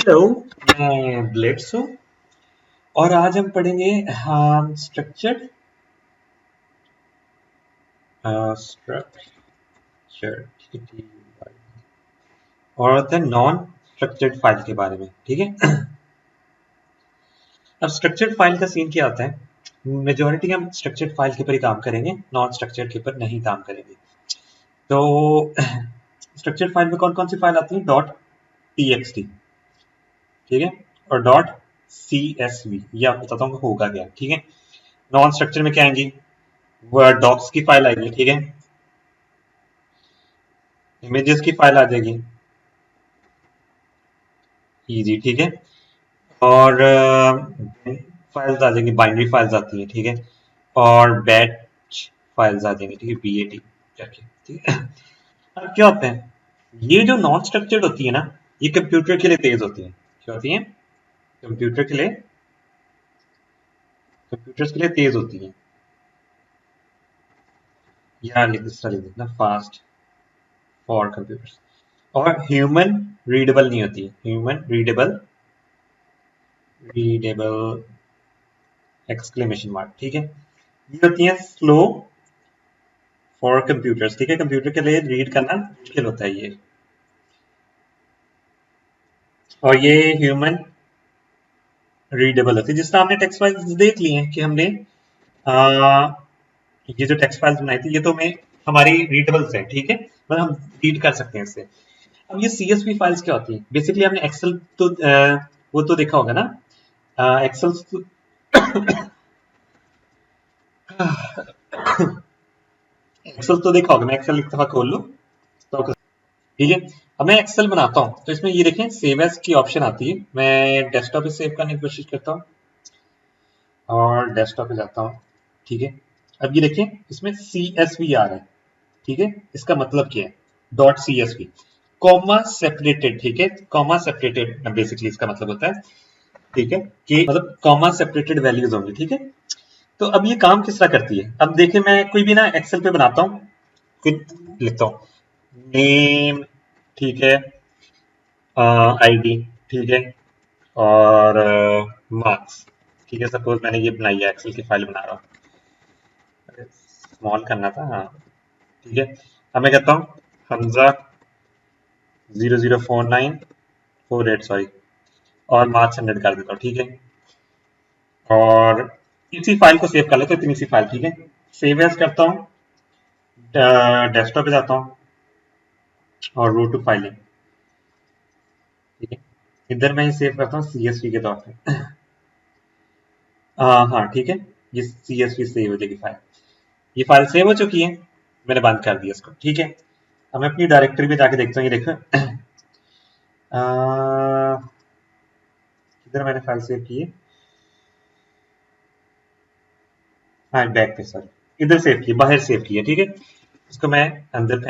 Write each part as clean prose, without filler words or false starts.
Hello, मैं blades हूँ और आज हम पढ़ेंगे स्ट्रक्चर्ड स्ट्रक्चर और द नॉन स्ट्रक्चर्ड फाइल के बारे में। ठीक है। अब स्ट्रक्चर्ड फाइल का सीन क्या होता है, मेजोरिटी हम स्ट्रक्चर्ड फाइल के ऊपर ही काम करेंगे, नॉन स्ट्रक्चर्ड के ऊपर नहीं काम करेंगे। तो स्ट्रक्चर्ड फाइल में कौन कौन सी फाइल आती है? डॉट टीएक्सटी, ठीक है, और डॉट सीएसवी। ये आपको बताता हूँ होगा क्या। ठीक है। नॉन स्ट्रक्चर में क्या आएंगी? वर्ड डॉक्स की फाइल आएगी, ठीक है, इमेजेस की फाइल आ जाएगी, इजी, ठीक है, और फाइल्स आ जाएंगी, बाइनरी फाइल्स आती है, ठीक है, और बैच फाइल्स आ जाएंगी, ठीक है, बीएटी करके, ठीक है। अब क्या होता है, ये जो नॉन स्ट्रक्चर्ड होती है ना, ये कंप्यूटर के लिए तेज होती है। क्या होती है? कंप्यूटर के लिए, कंप्यूटर्स के लिए तेज होती है। यहाँ लिख देना फास्ट फॉर कंप्यूटर्स। और ह्यूमन रीडेबल नहीं होती है, human readable, readable exclamation mark, ठीक है। ये होती है स्लो फॉर कंप्यूटर्स, ठीक है, कंप्यूटर के लिए रीड करना मुश्किल होता है ये। और ये ह्यूमन रीडेबल होती है। जिस तरह हमने टेक्स्ट फाइल्स देख ली हैं कि हमने आ, ये जो टेक्स्ट फाइल्स बनाई थी, ये तो हमें हमारी रीडेबल्स है, ठीक है, मतलब हम रीड कर सकते हैं इससे। अब ये सीएसवी फाइल्स क्या होती है? बेसिकली हमने एक्सेल तो वो तो देखा होगा ना, एक्सेल तो, एक्सेल तो देखा होगा। मैं एक्सेल एक दफा खोल लूं तो, ठीक है। अब मैं एक्सेल बनाता हूँ तो इसमें ये देखें सेव एज की ऑप्शन आती है। मैं डेस्कटॉप पे सेव करने की कोशिश करता हूँ और डेस्कटॉप पे जाता हूँ, ठीक है। अब ये देखें इसमें CSV आ रहा है, ठीक है। इसका मतलब क्या है? डॉट CSV, कॉमा सेपरेटेड, ठीक है, कॉमा सेपरेटेड बेसिकली इसका मतलब होता है, ठीक है, कि मतलब कॉमा सेपरेटेड वैल्यूज होंगी, ठीक है। तो अब ये काम किस तरह करती है? अब देखिए मैं कोई भी ना एक्सेल पे बनाता हूँ, लिखता हूँ नेम, ठीक है, आईडी, ठीक है, और मार्क्स, ठीक है। सपोज मैंने ये बनाई है, एक्सेल की फाइल बना रहा हूँ, स्मॉल करना था, हाँ, ठीक है। अब मैं कहता हूँ हमजा 004948, सॉरी, और मार्क्स 100 कर देता हूँ, ठीक है। और इसी फाइल को सेव कर लेते हैं, इतनी सी फाइल, ठीक है। सेव एज करता हूँ, डेस्कटॉप पे जाता हूँ और रो टू फाइलिंग, ठीक है। इधर मैं सेव करता हूँ CSV के तौर पे। हाँ, ठीक है, ये CSV सेव हो जाएगी फाइल। ये फाइल सेव हो चुकी है, मैंने बंद कर दिया इसको, ठीक है। अब मैं अपनी डायरेक्टरी में जाके देखता हूँ, ये देखो किधर मैंने फाइल सेव की है? हाँ, बैक पे, सॉरी, इधर सेव की है, बाहर सेव की है, ठीक है। इसको मैं अंदर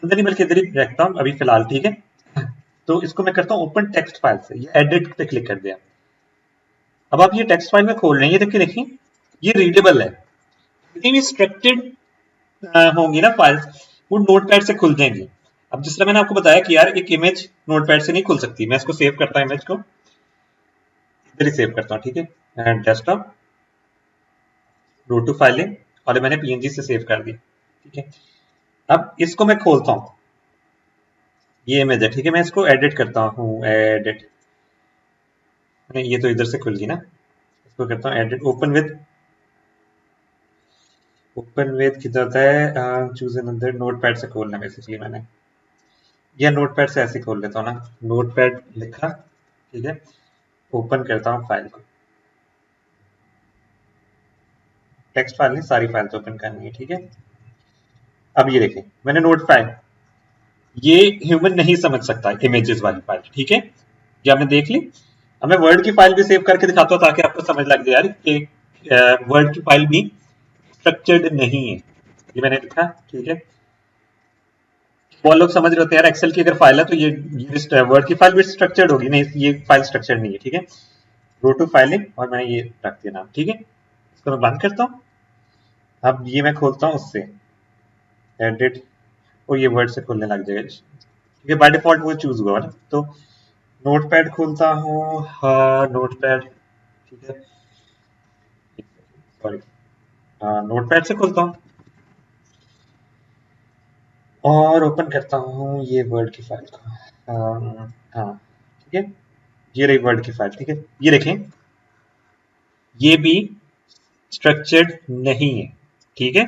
अंदर नहीं बल्कि इधर ही रखता हूँ अभी फिलहाल, ठीक है। तो इसको मैं करता हूँ ओपन टेक्स्ट फाइल से, ये एडिट पे क्लिक कर दिया। अब आप ये टेक्स्ट फाइल में खोल रहे हैं, ये देखिए देखिए, ये रीडेबल है। जितनी भी स्ट्रक्चर्ड होंगी ना फाइल्स, वो नोटपैड से खुल जाएंगी। अब जिस तरह मैंने आपको बताया कि यार एक इमेज नोटपैड से नहीं खुल सकती, मैं इसको सेव करता हूँ, इमेज को इधर ही सेव करता हूँ, ठीक है, डेस्कटॉप, रो टू फाइलिंग, और मैंने PNG से सेव कर दी, ठीक है। अब इसको मैं खोलता हूँ, ये इमेज है, ठीक है, मैं इसको एडिट करता हूँ, एडिट, नहीं ये तो इधर से खुल गई ना, इसको करता हूँ एडिट, ओपन विद कितना होता है, चूज अनदर, नोटपैड से खोलना बेसिकली मैंने, या नोटपैड से ऐसे खोल लेता हूँ ना, नोटपैड लिखा, ठीक है, ओपन करता हूँ फाइल को, टेक्स्ट फाइल नहीं, सारी फाइल्स ओपन करनी है, ठीक है। अब ये देखें मैंने नोट फाइल, ये ह्यूमन नहीं समझ सकता इमेजेस वाली फाइल, ठीक है, ये आपने देख ली। अब मैं वर्ड की फाइल भी सेव करके दिखाता हूँ ताकि आपको समझ लग जाए यार कि वर्ड की फाइल भी स्ट्रक्चर्ड नहीं है। ये मैंने लिखा, ठीक है। बहुत लोग समझ रहे होते हैं यार एक्सेल की अगर फाइल है तो ये वर्ड की फाइल भी स्ट्रक्चर्ड होगी, नहीं ये फाइल स्ट्रक्चर्ड नहीं है, ठीक है। गो टू फाइलिंग और मैंने ये रख दिया नाम, ठीक है। इसको मैं बंद करता हूँ। अब ये मैं खोलता हूँ उससे एडिट, और ये वर्ड से खोलने लग जाएगा, क्योंकि बाय डिफॉल्ट वो चूज हुआ ना। तो नोटपैड खोलता हूँ, हाँ नोटपैड, ठीक है, सॉरी, हाँ नोटपैड से खोलता हूँ और ओपन करता हूँ ये वर्ड की फाइल को। हाँ ठीक है, ये रही वर्ड की फाइल, ठीक है, ये देखें, ये भी स्ट्रक्चर्ड नहीं है, ठीक है,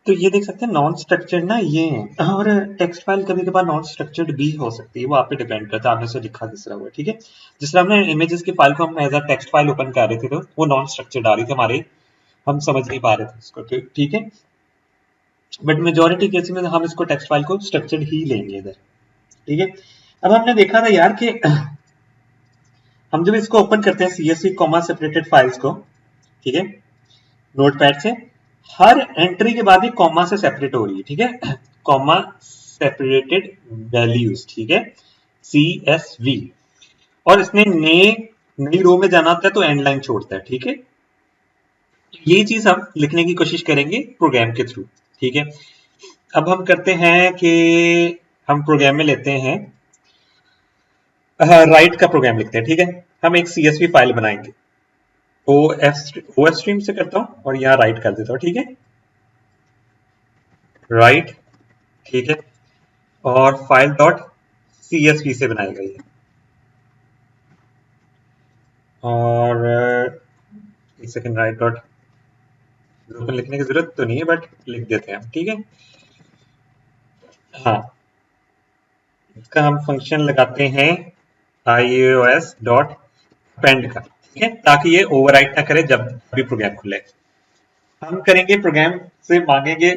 तो ये देख सकते हैं नॉन स्ट्रक्चर्ड ना ये है, और टेक्स्ट फाइल कभी कभार नॉन स्ट्रक्चर्ड भी हो सकती है, वो आप पे डिपेंड करता है आपने उसे लिखा किस तरह हुआ, ठीक है, जिस तरह हमने इमेजेस की फाइल को हम as a text file open कर रहे थे तो वो नॉन स्ट्रक्चर्ड आ रही थी हमारे, हम समझ नहीं पा रहे थे इसको, ठीक है, बट मेजोरिटी केस में हम इसको टेक्स्ट फाइल को स्ट्रक्चर्ड ही लेंगे इधर, ठीक है। अब हमने देखा था यार कि हम जब इसको ओपन करते हैं सीएसवी कॉमा सेपरेटेड फाइल्स को, ठीक है, नोटपैड से, हर एंट्री के बाद ही कॉमा से सेपरेट हो रही है, ठीक है, कॉमा सेपरेटेड वैल्यूज, ठीक है, सीएसवी, और इसने नई रो में जाना होता है तो एंड लाइन छोड़ता है, ठीक है, ये चीज हम लिखने की कोशिश करेंगे प्रोग्राम के थ्रू, ठीक है। अब हम करते हैं कि हम प्रोग्राम में लेते हैं, राइट का प्रोग्राम लिखते हैं, ठीक है, हम एक सीएसवी फाइल बनाएंगे, ओ एफ स्ट्रीम से करता हूं और यहां राइट कर देता हूं, ठीक है, राइट, ठीक है, और फाइल डॉट सीएसवी से बनाएगा ये, और एक सेकेंड, राइट डॉट लिखने की जरूरत तो नहीं है बट लिख देते हैं हम, ठीक है, हाँ, इसका हम फंक्शन लगाते हैं iOS डॉट पेंड का, ठीक है, ताकि ये ओवरराइट ना करे जब भी प्रोग्राम खुले, हम करेंगे प्रोग्राम से मांगेंगे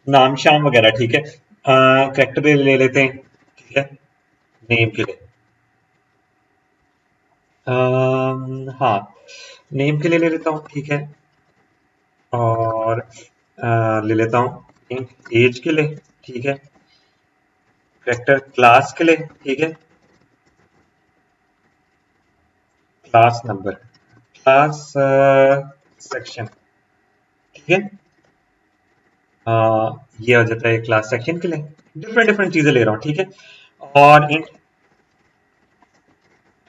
नाम शाम वगैरह, ठीक है, कैरेक्टर ले लेते हैं, ठीक है, नेम के लिए, हाँ नेम के लिए ले लेता हूँ, ठीक है, और ले लेता हूँ एज के लिए, ठीक है, कैरेक्टर क्लास के लिए, ठीक है, क्लास नंबर, क्लास सेक्शन, ठीक है, ये हो जाता है क्लास सेक्शन के लिए, डिफरेंट डिफरेंट चीजें ले रहा हूँ, ठीक है, और इंट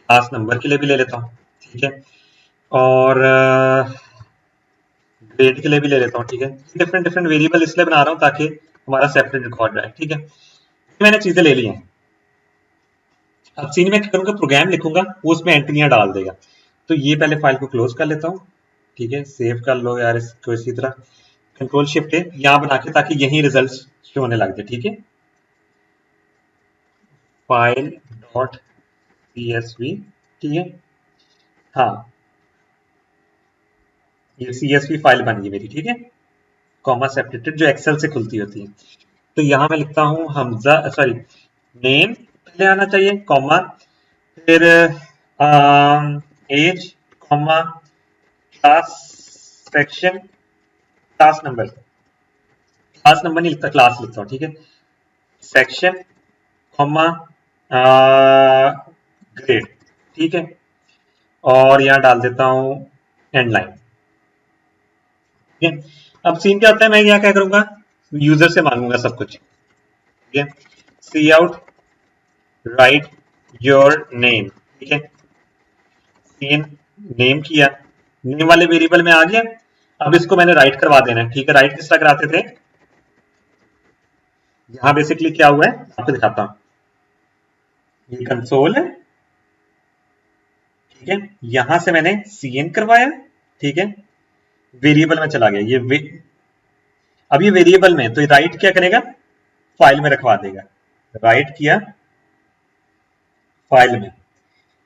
क्लास नंबर के लिए भी ले लेता हूँ, ठीक है, और ग्रेड के लिए भी ले लेता हूँ, ठीक है, डिफरेंट डिफरेंट वेरिएबल इसलिए बना रहा हूँ ताकि हमारा सेपरेट रिकॉर्ड रहे, ठीक है, मैंने चीजें ले ली हैं, अब सीन में क्या करूंगा, प्रोग्राम लिखूंगा वो उसमें एंट्रियां डाल देगा, तो ये पहले फाइल को क्लोज कर लेता हूँ, ठीक है, सेव कर लो यार इसको इसी तरह, कंट्रोल शिफ्ट है यहाँ बना के ताकि यही रिजल्ट शो होने लग जाए, ठीक है, फाइल डॉट सीएसवी, ठीक है, हाँ ये सीएसवी फाइल बन गई मेरी, ठीक है, कॉमा सेपरेटेड जो एक्सेल से खुलती होती है, तो यहां मैं लिखता हूं हमजा, सॉरी नेम पहले आना चाहिए, कॉमा, फिर age, comma, class section, class number नहीं लिखता, क्लास लिखता हूँ, ठीक है, सेक्शन, कॉमा, ग्रेड, ठीक है, और यहाँ डाल देता हूँ एंड लाइन, ठीक है, अब सीन क्या होता है, मैं यहाँ क्या करूंगा, यूजर से मांगूंगा सब कुछ, ठीक है, सी आउट राइट योर नेम, ठीक है, सीन नेम किया, नेम वाले वेरिएबल में आ गया, अब इसको मैंने राइट करवा देना है, ठीक है, राइट किस तरह कराते थे, यहाँ बेसिकली क्या हुआ है आपको दिखाता हूँ, ये कंसोल है, ठीक है, यहां से मैंने सीएन करवाया, ठीक है, वेरिएबल में चला गया अब ये वेरिएबल में, तो ये राइट क्या करेगा, फाइल में रखवा देगा, राइट किया फाइल में,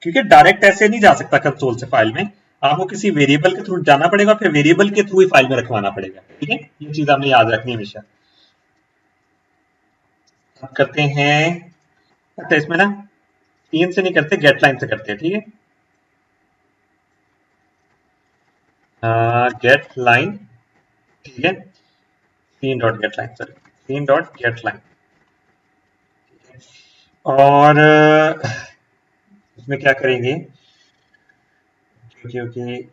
क्योंकि डायरेक्ट ऐसे नहीं जा सकता कंसोल से फाइल में, आपको किसी वेरिएबल के थ्रू जाना पड़ेगा, फिर वेरिएबल के थ्रू ही फाइल में रखवाना पड़ेगा, ठीक है, ये चीज आपने याद रखनी है हमेशा। अब करते हैं, अच्छा इसमें ना सीन से नहीं करते, गेट लाइन से करते हैं, ठीक है, गेट लाइन, ठीक है, cin dot get line, sorry cin dot get line, और इसमें क्या करेंगे, क्योंकि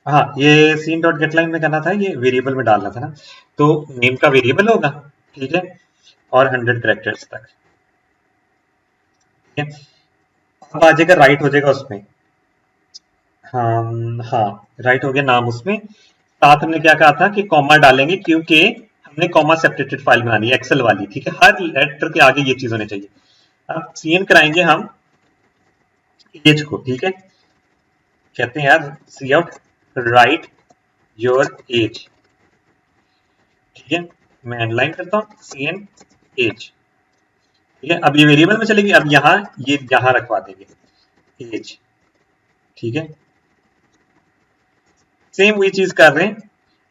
हाँ ये सीन डॉट गेट लाइन में करना था, ये वेरिएबल में डालना था ना, तो नेम का वेरिएबल होगा, ठीक है, और 100 कैरेक्टर्स तक। ठीक है, अब आ जाएगा राइट हो जाएगा उसमें। हाँ राइट हो गया नाम उसमें। साथ हमने क्या कहा था कि कॉमा डालेंगे क्योंकि हमने कॉमा सेपरेटेड फाइल बनानी है एक्सेल वाली। ठीक है, हर लेटर के आगे ये चीज होनी चाहिए। अब सीएन कराएंगे हम एज को। ठीक है, कहते हैं यार सी आउट राइट योर एज। ठीक है, मैं एंडलाइन करता हूँ सीएन एज। ठीक है, अब ये वेरिएबल में चलेगी। अब यहाँ ये यहाँ रखवा देंगे एज। ठीक है, सेम वही चीज कर रहे हैं।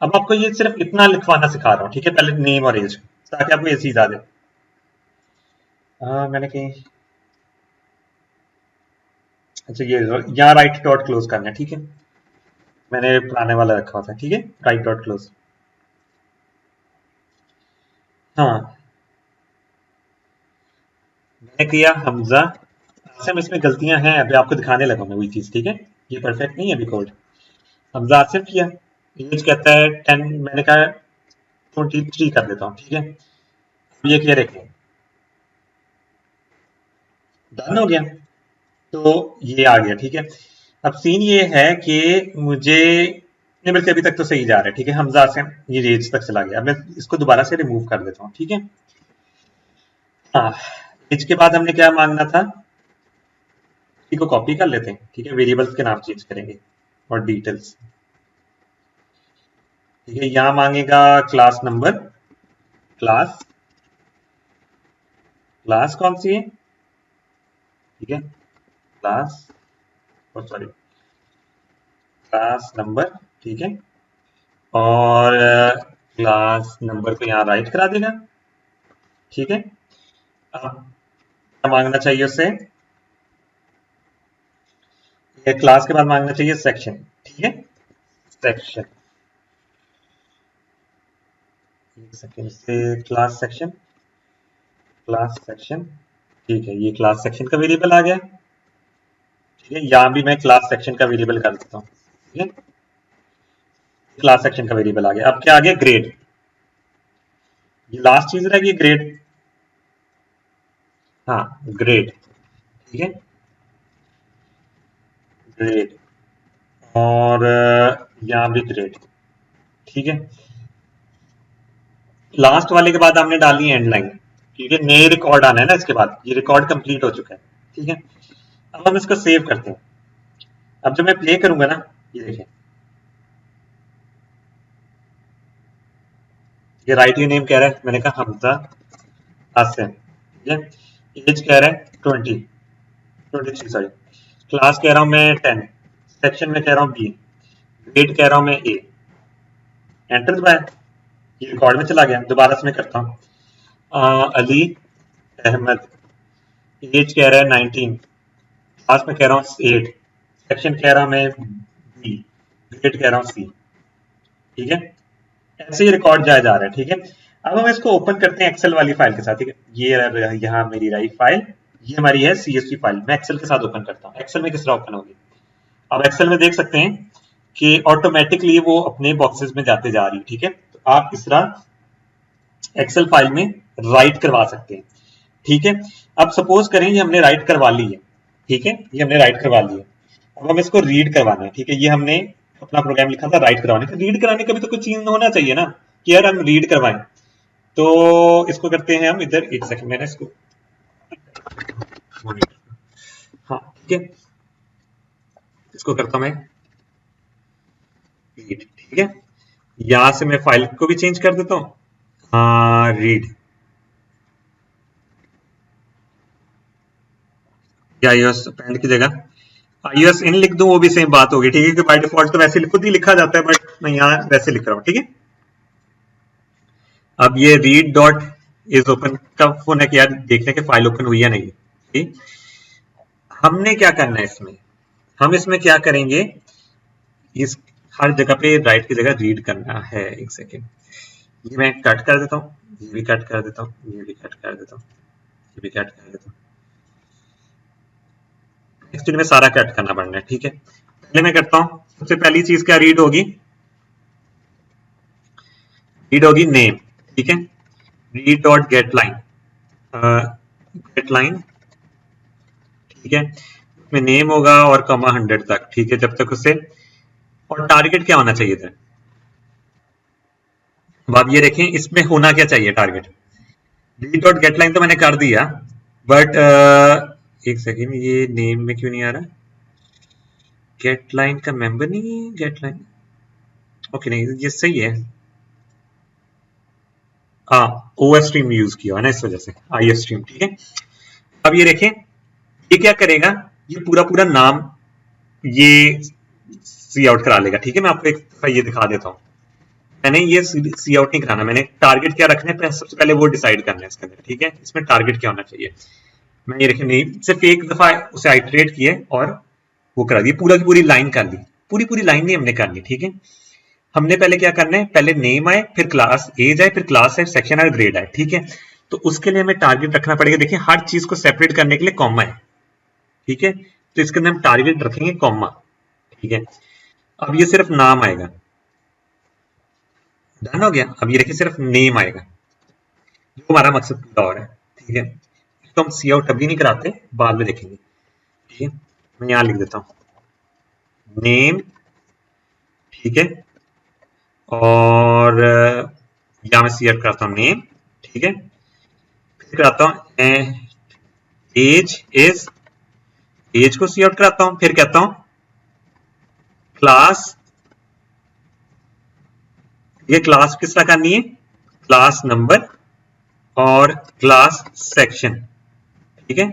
अब आपको ये सिर्फ इतना लिखवाना सिखा रहा हूँ। ठीक है, पहले नेम और एज ताकि आपको ये चीज आ जाए। मैंने कहीं अच्छा ये यहाँ राइट डॉट क्लोज करना है। ठीक है, मैंने पुराने वाला रखा हुआ था। ठीक है, राइट डॉट क्लोज। हाँ मैंने किया हमजा आसिम। इसमें गलतियां हैं, अभी आपको दिखाने लगा मैं वही चीज। ठीक है, ये परफेक्ट नहीं है अभी कोड। हमजा आसिम किया, एज कहता है 10, मैंने कहा 23 कर देता हूँ। ठीक है, ये क्या देखें डन हो गया, तो ये आ गया। ठीक है, अब सीन ये है कि मुझे नहीं बल्कि अभी तक तो सही जा रहा है। ठीक है, हमजा से ये रेंज तक चला गया। अब मैं इसको दोबारा से रिमूव कर देता हूँ। ठीक है, हाँ इसके बाद हमने क्या मांगना था, को कॉपी कर लेते हैं। ठीक है, वेरिएबल्स के नाम चेंज करेंगे और डिटेल्स। ठीक है, यहां मांगेगा क्लास नंबर। क्लास क्लास कौन सी है? ठीक है, क्लास सॉरी क्लास नंबर। ठीक है, और क्लास नंबर को यहाँ राइट करा देगा। ठीक है, अब क्या मांगना चाहिए उससे, क्लास के बाद मांगना चाहिए सेक्शन। ठीक है, सेक्शन एक सेकेंड से क्लास सेक्शन क्लास सेक्शन। ठीक है, ये क्लास सेक्शन का वेरिएबल आ गया। ठीक है, यहां भी मैं क्लास सेक्शन का वेरिएबल कर देता हूँ। ठीक है, क्लास सेक्शन का वेरिएबल आ गया। अब क्या आ गया, ग्रेड। ये लास्ट चीज रहेगी ग्रेड। हाँ ग्रेड। ठीक है, ग्रेड और यहां भी ग्रेड। ठीक है, लास्ट वाले के बाद हमने डाली एंड लाइन क्योंकि नए रिकॉर्ड आना है ना इसके बाद। ये रिकॉर्ड कंप्लीट हो चुका है। ठीक है, अब हम इसको सेव करते हैं। अब जब मैं प्ले करूंगा ना, ये देखें, ये राइट यू नेम कह रहा है, मैंने कहा हमजा आसिम। ठीक है, एज कह रहा है 23 सॉरी, क्लास कह रहा हूं मैं 10, सेक्शन में कह रहा हूं बी, ग्रेड कह रहा हूं मैं ए। एंटर दबाया, ये रिकॉर्ड में चला गया। दोबारा से मैं करता हूँ अली अहमद, एज कह रहा है 19, क्लास में कह रहा हूँ 8, सेक्शन कह रहा हूं मैं बी, ग्रेड कह रहा हूँ सी। ठीक है, ऐसे ही रिकॉर्ड जाया जा रहा है। ठीक है, अब हम इसको ओपन करते हैं एक्सेल वाली फाइल के साथ। ठीक है, ये यहाँ मेरी रही फाइल, ये हमारी है CSV फाइल। मैं एक्सेल के साथ ओपन करता हूँ। एक्सेल में किस तरह ओपन होगी, अब एक्सेल में देख सकते हैं कि ऑटोमेटिकली वो अपने बॉक्सेस में जाते जा रही है। ठीक है, तो आप इस तरह एक्सेल फाइल में राइट करवा सकते हैं। ठीक है, अब सपोज करें ये हमने राइट करवा ली है। ठीक है, ये हमने राइट करवा ली है। अब हम इसको रीड करवाना है। ठीक है, ये हमने अपना प्रोग्राम लिखा था राइट करवाने का। रीड कराने का भी तो कुछ चीज होना चाहिए ना कि यार हम रीड करवाएं। तो इसको करते हैं हम इधर, एक सेकंड मैंने इसको, हाँ ठीक है, इसको करता हूं मैं रीड। ठीक है, यहां से मैं फाइल को भी चेंज कर देता हूं, रीड iOS पेंड की जगह iOS इन लिख दूं, वो भी सेम बात होगी। ठीक है, कि बाय डिफॉल्ट तो वैसे खुद ही लिखा जाता है, बट मैं यहाँ वैसे लिख रहा हूँ। ठीक है, अब ये रीड डॉट इज ओपन कब होना कि यार देखने के फाइल ओपन हुई या नहीं। ठीक, हमने क्या करना है इसमें, हम इसमें क्या करेंगे, इस हर जगह पे राइट की जगह रीड करना है। एक सेकेंड, ये मैं कट कर देता हूँ, ये भी कट कर देता हूँ, ये भी कट कर देता हूँ, ये भी कट कर देता हूँ। एक्चुअली में सारा कट करना पड़ना है। ठीक है, पहले मैं करता हूँ, सबसे पहली चीज क्या रीड होगी, रीड होगी नेम। ठीक है, read dot get line. Get line, ठीक है, में नेम होगा और कॉमा 100 तक, ठीक है, जब तक उसे, और टारगेट क्या होना चाहिए था। अब आप ये देखें इसमें होना क्या चाहिए target. D dot get line तो मैंने कर दिया, बट एक सेकेंड, ये नेम में क्यों नहीं आ रहा, गेट लाइन का मेंबर नहीं है गेट लाइन, ओके नहीं ये सही है, हाँ ओएस स्ट्रीम यूज किया है ना इस वजह से, आई एस स्ट्रीम, ठीक है। अब ये देखें ये क्या करेगा, ये पूरा पूरा नाम ये सी आउट करा लेगा, ठीक है। मैं आपको एक दफा ये दिखा देता हूँ, मैंने ये सी आउट नहीं कराना, मैंने टारगेट क्या रखना है सबसे पहले वो डिसाइड करना है इसके अंदर, ठीक है। इसमें टारगेट क्या होना चाहिए, मैं ये देखें नहीं सिर्फ एक दफा उसे आइटरेट किए और वो करा दी, पूरा की पूरी लाइन कर ली, पूरी पूरी लाइन नहीं हमने करनी, ठीक है। हमने पहले क्या करना है, पहले नेम आए, फिर क्लास एज आए, फिर क्लास आए, सेक्शन आए, ग्रेड आए, ठीक है। तो उसके लिए हमें टारगेट रखना पड़ेगा, देखिए हर चीज को सेपरेट करने के लिए कॉमा है, ठीक है। तो इसके अंदर हम टारगेट रखेंगे कॉमा, ठीक है। अब ये सिर्फ नाम आएगा, डन हो गया। अब ये देखिए सिर्फ नेम आएगा, जो हमारा मकसद पूरा हो रहा है, ठीक है। तो हम सी आउट अभी नहीं कराते, बाद में देखेंगे, ठीक है। मैं यहां लिख देता हूं नेम, ठीक है, और यहां मैं सी आउट कराता हूं नेम, ठीक है। फिर कराता हूं एज इज, एज को सी आउट कराता हूं, फिर कहता हूं क्लास, ये क्लास किस तरह करनी है, क्लास नंबर और क्लास सेक्शन, ठीक है।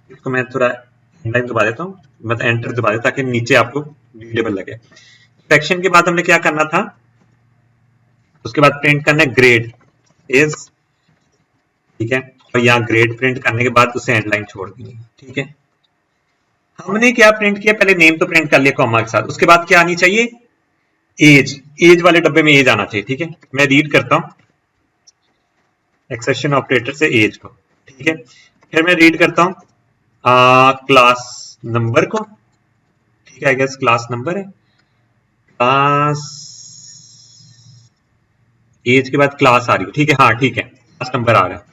इसको मैं थोड़ा लाइन दबा देता हूँ, मतलब एंटर दबा देता ताकि नीचे आपको रीडेबल लगे। सेक्शन के बाद हमने क्या करना था, उसके बाद प्रिंट करना है ग्रेड इज, ठीक है, और यहाँ ग्रेड प्रिंट करने के बाद उसे एंड लाइन छोड़ देंगे, ठीक है। हमने क्या प्रिंट किया, पहले नेम तो प्रिंट कर लिया कॉमा के साथ, उसके बाद क्या आनी चाहिए, एज, एज वाले डब्बे में एज आना चाहिए, ठीक है। मैं रीड करता हूँ एक्सेशन ऑपरेटर से एज को, ठीक है। फिर मैं रीड करता हूँ क्लास नंबर को, ठीक है, आई गेस क्लास नंबर है, क्लास एज के बाद क्लास आ रही है, ठीक है, हाँ ठीक है, क्लास नंबर आ रहा है,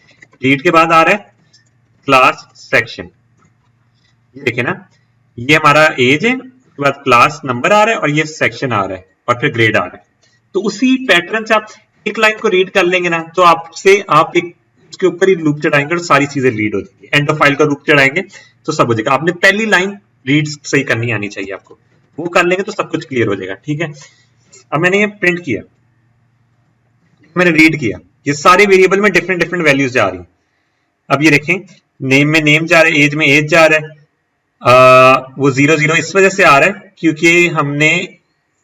रीड के बाद आ रहा है क्लास सेक्शन, ये देखिए ना, ये हमारा एज है, उसके बाद क्लास नंबर आ रहा है और ये सेक्शन आ रहा है और फिर ग्रेड आ रहा है। तो उसी पैटर्न से आप एक लाइन को रीड कर लेंगे ना, तो आपसे आप एक उसके ऊपर ही लूप चढ़ाएंगे और सारी चीजें रीड हो जाएंगी, एंड ऑफ फाइल का लूप चढ़ाएंगे तो सब हो जाएगा। आपने पहली लाइन रीड सही करनी आनी चाहिए आपको, वो कर लेंगे तो सब कुछ क्लियर हो जाएगा, ठीक है। अब मैंने ये प्रिंट किया, मैंने रीड किया, ये सारे वेरिएबल में डिफरेंट डिफरेंट वैल्यूज जा रही है। अब ये देखें नेम में नेम जा रहा है, एज में एज जा रहा है, वो 0 0 इस वजह से आ रहा है क्योंकि हमने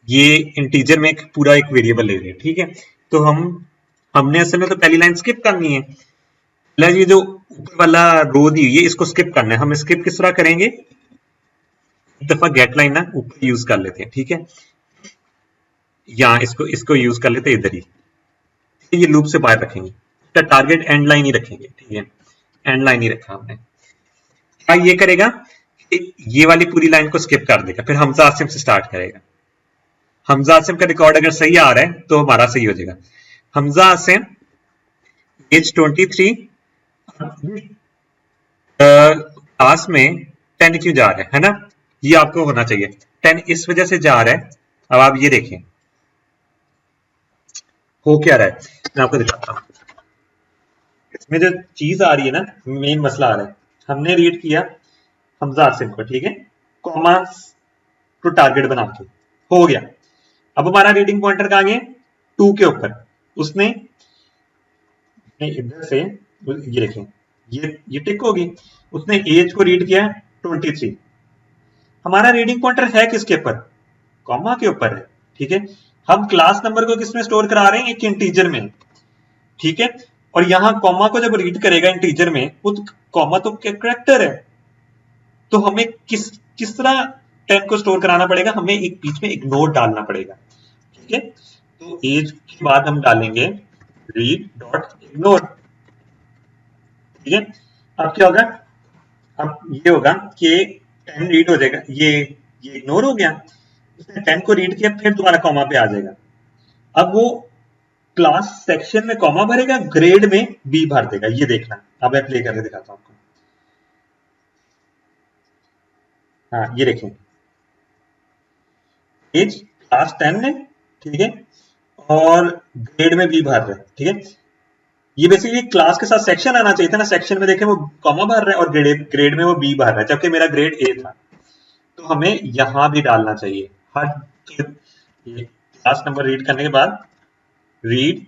ये इंटीजर में पूरा एक वेरिएबल ले रहे हैं, ठीक है। तो हमने असल में तो पहली लाइन स्किप करनी है, ये जो ऊपर वाला रो दी हुई है इसको स्किप करना है। हम स्किप किस तरह करेंगे, एक दफा गेट लाइन ना ऊपर यूज कर लेते हैं, ठीक है, या इसको यूज कर लेते हैं इधर ही, ये लूप से बाहर रखेंगे, इसका टारगेट एंड लाइन ही रखेंगे, ठीक है, एंड लाइन ही रखा हमने। क्या ये करेगा, ये वाली पूरी लाइन को स्किप कर देगा, फिर हमजा आसिम से स्टार्ट करेगा। हमजा आसिम का रिकॉर्ड अगर सही आ रहा है तो हमारा सही हो जाएगा। हमजा आसिम एज 23, क्लास में 10 क्यों जा रहा है ना, ये आपको होना चाहिए, 10 इस वजह से जा रहा है। अब आप ये देखें हो क्या रहा है, मैं आपको दिखाता हूं। इसमें जो चीज आ रही है ना, मेन मसला आ रहा है, हमने रीड किया हमजा आसिम को, ठीक है, कॉमा टू टारगेट बना के हो गया। अब हमारा रीडिंग पॉइंटर कहां गया, 2 के ऊपर, उसने इधर से ये देखें ये टिक होगी, उसने एज को रीड किया 23, हमारा रीडिंग पॉइंटर है किसके ऊपर, कॉमा के ऊपर है, ठीक है। हम क्लास नंबर को किसमें स्टोर करा रहे हैं, एक इंटीजर में, ठीक है। और यहां कॉमा को जब रीड करेगा इंटीजर में, वो कॉमा तो कैरेक्टर है, तो हमें किस तरह 10 को स्टोर कराना पड़ेगा, हमें एक बीच में इग्नोर डालना पड़ेगा, ठीक है। तो एज के बाद हम डालेंगे रीड डॉट इग्नोर, ठीक है। अब क्या होगा, अब ये होगा कि 10 रीड हो जाएगा, ये इग्नोर हो गया, उसने 10 को रीड किया, फिर दोबारा कॉमा पे आ जाएगा। अब वो क्लास सेक्शन में कॉमा भरेगा, ग्रेड में बी भर देगा। ये देखना, अब मैं प्ले करके दिखाता हूं आपको। हाँ ये देखें, एज क्लास 10 है, ठीक है, और ग्रेड में बी भर रहे हैं, ठीक है। ये बेसिकली क्लास के साथ सेक्शन आना चाहिए था ना, सेक्शन में देखें वो कॉमा भर रहा है और ग्रेड में वो बी भर रहा है, जबकि मेरा ग्रेड ए था। तो हमें यहां भी डालना चाहिए हर क्लास नंबर रीड करने के बाद रीड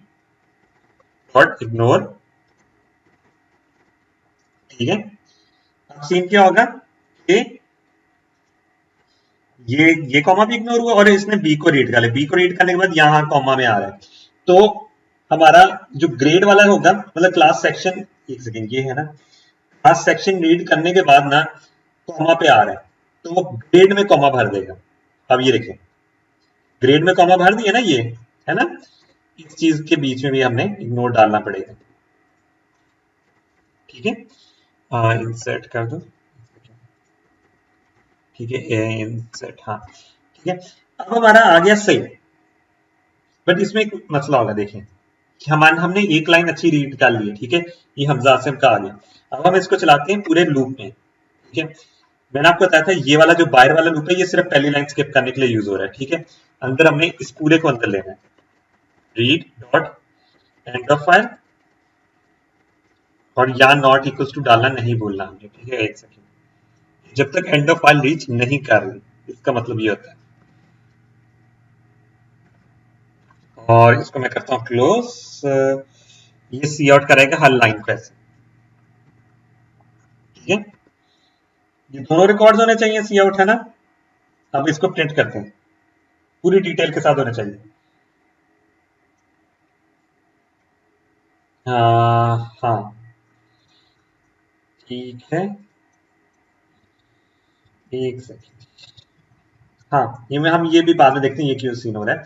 और इग्नोर, ठीक है। अब सीन क्या होगा कि ये कॉमा भी इग्नोर हुआ और इसने बी को रीड कर लिया। बी को रीड करने के बाद यहां कॉमा में आ रहा है, तो हमारा जो ग्रेड वाला होगा, मतलब क्लास सेक्शन, एक सेकेंड, ये है ना, क्लास सेक्शन रीड करने के बाद ना कॉमा पे आ रहा है, तो वो ग्रेड में कॉमा भर देगा। अब ये देखें, ग्रेड में कॉमा भर दिया ना, ये है ना, इस चीज के बीच में भी हमने इग्नोर डालना पड़ेगा, ठीक है। इंसर्ट कर दो, ठीक है, इंसर्ट, हाँ ठीक है। अब हमारा आ गया सही, बट इसमें एक मसला होगा, देखें कि हमने एक लाइन अच्छी रीड कर ली है, ठीक है, ये हमजा आसिम का आ गया। अब हम इसको चलाते हैं पूरे लूप में, ठीक है। मैंने आपको बताया था ये वाला जो बाहर वाला लूप है, ये सिर्फ पहली लाइन स्किप करने के लिए यूज हो रहा है, ठीक है। अंदर हमने इस पूरे को अंदर लेना है, read dot end of file, और या नॉट इक्वल्स टू डालना नहीं बोलना हमने, ठीक है। एक सेकेंड, जब तक एंड ऑफ फाइल रीच नहीं कर रही, इसका मतलब ये होता है। और इसको मैं करता हूं क्लोज, ये सी आउट करेगा हर लाइन को ऐसे, ठीक है। ये दोनों रिकॉर्ड्स होने चाहिए, सी आउट है ना। अब इसको प्रिंट करते हैं, पूरी डिटेल के साथ होना चाहिए। हाँ ठीक है, एक सेकेंड, हाँ हम ये भी बाद में देखते हैं ये क्यों सीन हो रहा है।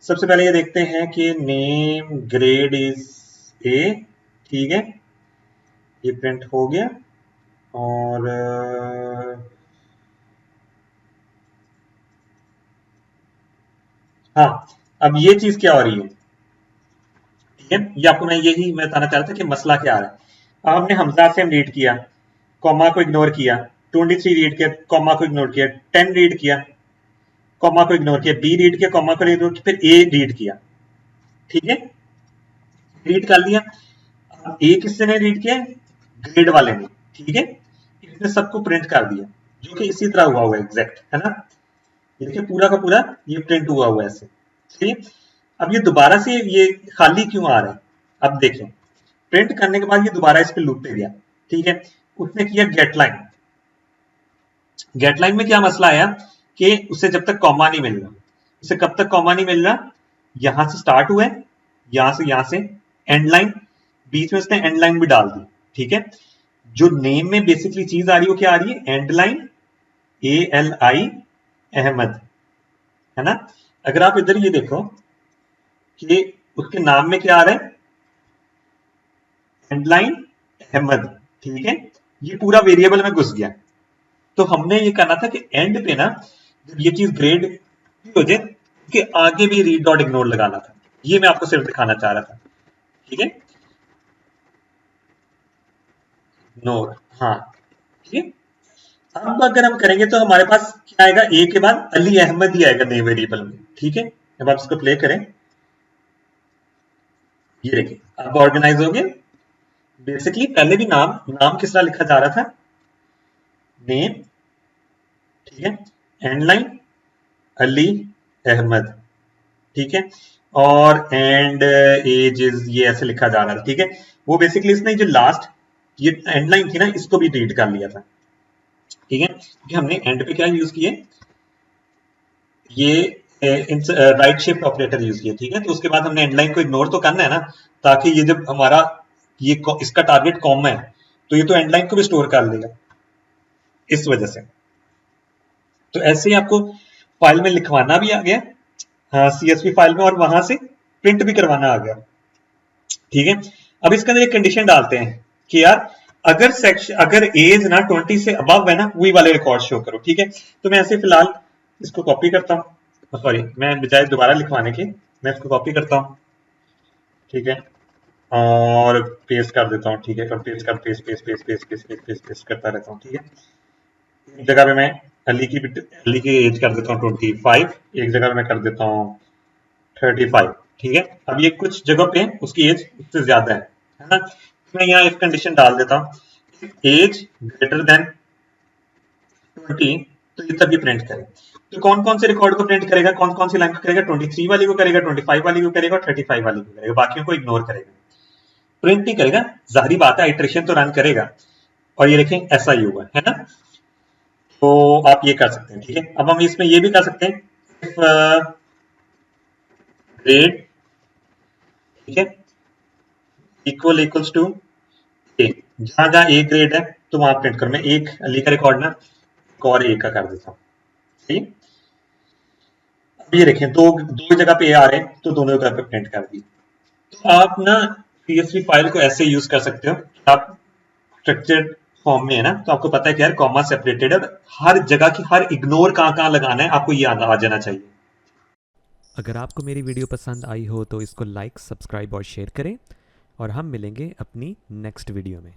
सबसे पहले ये देखते हैं कि नेम ग्रेड इज ए, ठीक है, ये प्रिंट हो गया। और हाँ, अब ये चीज क्या हो रही है, ठीक है, ये आपको मैं बताना चाह रहा था कि मसला क्या आ रहा है। अब हमने हमजा से रीड किया, कॉमा को इग्नोर किया, 23 रीड किया, कॉमा को इग्नोर किया, 10 रीड किया, कॉमा को इग्नोर किया, बी रीड किया, कॉमा को इग्नोर किया, फिर ए रीड किया, ठीक है, रीड कर लिया। अब ए किसने ने रीड किया, ग्रेड वाले ने, ठीक है, इसने सबको प्रिंट कर दिया, जो कि इसी तरह हुआ एग्जैक्ट, है ना। ये देखिए पूरा का पूरा ये प्रिंट हुआ हुआ है ऐसे, ठीक है। अब ये दोबारा से ये खाली क्यों आ रहा है, अब देखें, प्रिंट करने के बाद ये दोबारा इस पे लूप पे गया, ठीक है। उसने किया गेट लाइन, गेट लाइन में क्या मसला आया कि उसे जब तक कॉमा नहीं मिल रहा, उसे कब तक कॉमा नहीं मिल रहा, यहां से स्टार्ट हुआ है, यहां से एंड लाइन, बीच में उसने एंड लाइन भी डाल दी, ठीक है। जो नेम में बेसिकली चीज आ रही है, क्या आ रही है, एंड लाइन, ALI अहमद, है ना। अगर आप इधर ये देखो कि उसके नाम में क्या आ रहा है, एंड लाइन अहमद, ठीक है, ये पूरा वेरिएबल में घुस गया। तो हमने ये करना था कि एंड पे ना, जब ये चीज ग्रेड हो जाए, कि आगे भी रीड डॉट इग्नोर लगाना था। ये मैं आपको सिर्फ दिखाना चाह रहा था, ठीक है, इग्नोर, हाँ ठीक है। अब अगर हम करेंगे तो हमारे पास क्या आएगा, ए के बाद अली अहमद ही आएगा नए वेरिएबल में, ठीक है। अब आप इसको प्ले करें, ये देखिए अब ऑर्गेनाइज हो गया। बेसिकली पहले भी नाम किस तरह लिखा जा रहा था, नेम, ठीक है, एंड लाइन अली अहमद, ठीक है, और एंड एज इज ये ऐसे लिखा जा रहा था, ठीक है। वो बेसिकली इसने जो लास्ट ये एंड लाइन थी ना, इसको भी रीड कर लिया था, ठीक है, क्योंकि हमने एंड पे क्या यूज किए, ये राइट शिफ्ट ऑपरेटर यूज किया, ठीक है। तो उसके बाद हमने एंड लाइन को इग्नोर तो करना है ना, ताकि ये जब हमारा ये इसका टारगेट कॉम है, तो ये तो एंड लाइन को भी स्टोर कर लेगा, इस वजह से। तो ऐसे ही आपको फाइल में लिखवाना भी आ गया, हाँ CSV फाइल में, और वहां से प्रिंट भी करवाना आ गया, ठीक है। अब इसके अंदर एक कंडीशन डालते हैं कि यार अगर सेक्शन, अगर एज ना 20 से अबव है ना, वही वाले रिकॉर्ड शो करो, ठीक है। तो मैं ऐसे फिलहाल इसको कॉपी करता हूँ, सॉरी मैं बजाय दोबारा लिखवाने के मैं इसको कॉपी करता हूँ, ठीक है, और पेस्ट कर देता हूँ। ठीक है, पेस्ट कर paste paste paste paste paste paste paste paste करता रहता हूँ। ठीक है, एक जगह पे मैं अली की एज कर देता हूँ 25, एक जगह पे मैं कर देता हूँ 35। ठीक है, अब ये कुछ जगह पे उसकी एज उससे ज्यादा है ना। मैं यहाँ इफ कंडीशन डाल देता हूँ, एज ग्रेटर देन 20, तो ये तभी प्रिंट करे। तो कौन कौन से रिकॉर्ड को प्रिंट करेगा, कौन कौन सी लाइन को करेगा, 23 वाली को करेगा, 25 वाली को करेगा, और 35 वाली को करेगा, बाकियों को इग्नोर करेगा, प्रिंट नहीं करेगा। जाहिर बात है, आइट्रेशन तो रन करेगा। और ये देखें ऐसा ही हुआ है ना। तो आप ये कर सकते हैं। ठीक है, अब हम इसमें ये भी कर सकते हैं, इफ ग्रेड, ठीक है, इक्वल्स टू ए, जहां जहां ए ग्रेड है तो वहां प्रिंट करो। मैं एक अली का रिकॉर्ड ना एक और ए का कर देता हूँ। ठीक है, अब ये देखें दो दो जगह पे ए आ रहे हैं तो दोनों जगह पे प्रिंट कर दी। तो आप ना CSV फाइल को ऐसे यूज कर सकते हो, आप स्ट्रक्चर्ड फॉर्म में है ना, तो आपको पता है कि यार कॉमा सेपरेटेड है, हर जगह की हर इग्नोर कहाँ कहाँ लगाना है आपको ये आ जाना चाहिए। अगर आपको मेरी वीडियो पसंद आई हो तो इसको लाइक, सब्सक्राइब और शेयर करें, और हम मिलेंगे अपनी नेक्स्ट वीडियो में।